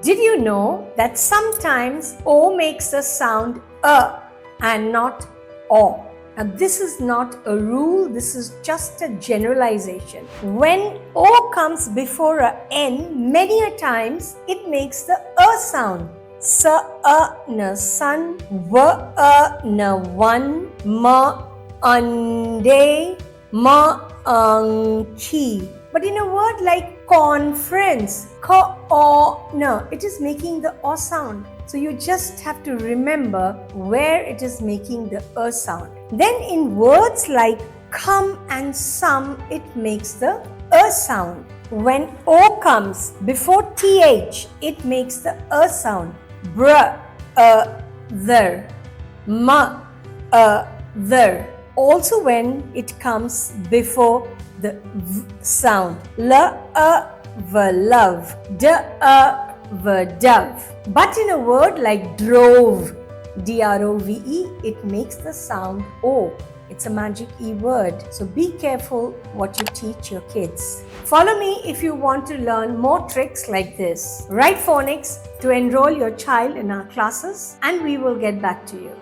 Did you know that sometimes O makes the sound A and not O? Now this is not a rule, this is just a generalization. When O comes before a N, many a times it makes the A sound. Sa a na sun, wa a na one, ma ande, ma anki. But in a word like conference, ka-o-na, it is making the O sound. So you just have to remember where it is making the A sound. Then in words like come and some, it makes the A sound. When O comes before TH, it makes the A sound. Br, there, ma, there. Also when it comes before the V sound. La, v, love. Da, v, dove. But in a word like drove, D-R-O-V-E, it makes the sound O. It's a magic E word. So be careful what you teach your kids. Follow me if you want to learn more tricks like this. Write phonics to enroll your child in our classes and we will get back to you.